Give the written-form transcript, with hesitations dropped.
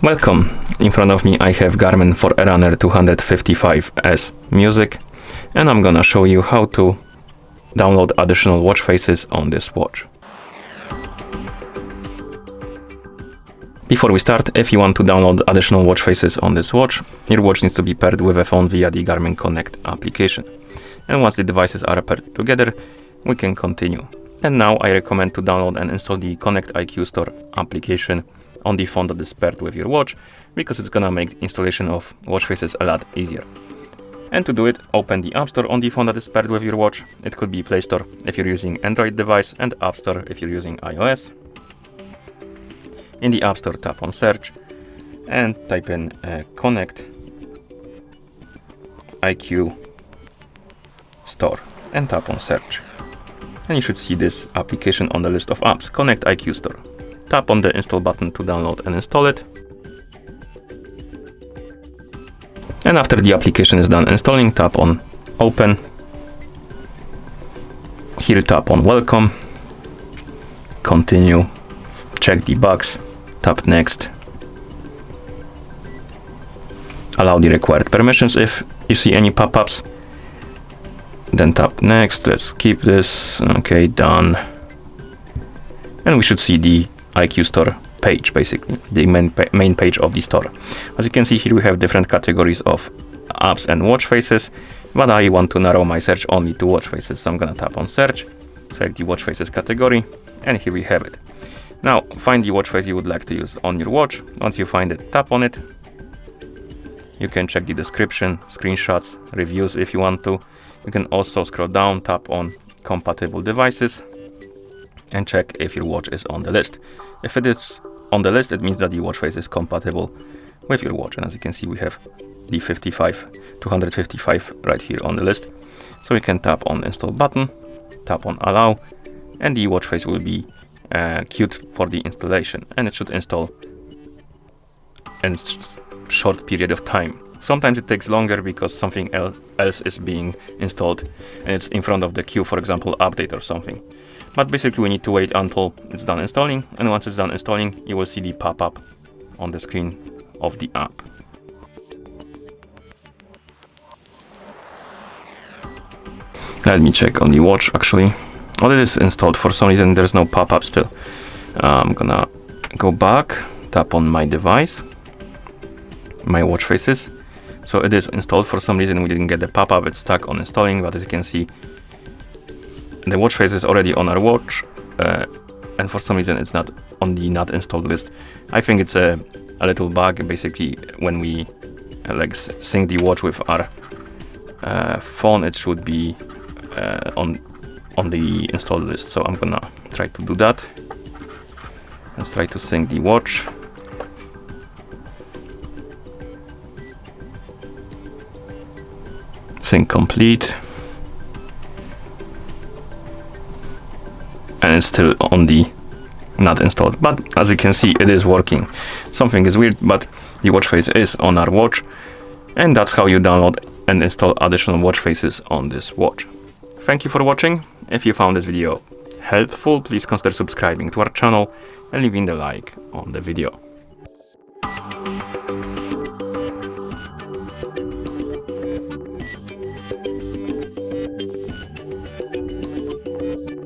Welcome. In front of me I have Garmin Forerunner 255S Music, and I'm gonna show you how to download additional watch faces on this watch. Before we start, if you want to download additional watch faces on this watch, your watch needs to be paired with a phone via the Garmin Connect application. And once the devices are paired together, we can continue. And now I recommend to download and install the Connect IQ Store application on the phone that is paired with your watch, because it's gonna make installation of watch faces a lot easier. And to do it, open the App Store on the phone that is paired with your watch. It could be Play Store if you're using Android device, and App Store if you're using iOS. In the App Store, tap on Search and type in Connect IQ Store and tap on Search. And you should see this application on the list of apps, Connect IQ Store. Tap on the install button to download and install it. And after the application is done installing, tap on Open. Here tap on Welcome. Continue. Check the box. Tap Next. Allow the required permissions if you see any pop-ups. Then tap Next. Let's keep this. Okay, done. And we should see the IQ Store page, basically the main page of the store. As you can see here, we have different categories of apps and watch faces, but I want to narrow my search only to watch faces, so I'm gonna tap on Search, select the watch faces category, and here we have it. Now find the watch face you would like to use on your watch. Once you find it, tap on it. You can check the description, screenshots, reviews if you want to. You can also scroll down, tap on compatible devices, and check if your watch is on the list. If it is on the list, it means that the watch face is compatible with your watch. And as you can see, we have the 255 right here on the list. So we can tap on Install button, tap on Allow, and the watch face will be queued for the installation. And it should install in a short period of time. Sometimes it takes longer because something else is being installed and it's in front of the queue, for example, update or something. But basically we need to wait until it's done installing, and once it's done installing, you will see the pop-up on the screen of the app. Let me check on the watch actually. Well, it is installed. For some reason there's no pop-up still. I'm gonna go back, tap on my device, my watch faces. So it is installed. For some reason we didn't get the pop-up, it's stuck on installing, but as you can see, the watch face is already on our watch, and for some reason it's not on the not installed list. I think it's a little bug. Basically, when we sync the watch with our phone, it should be on the installed list. So I'm gonna try to do that. Let's try to sync the watch. Sync complete. And it's still on the not installed, but as you can see, it is working. Something is weird, but the watch face is on our watch, and that's how you download and install additional watch faces on this watch. Thank you for watching. If you found this video helpful, please consider subscribing to our channel and leaving the like on the video.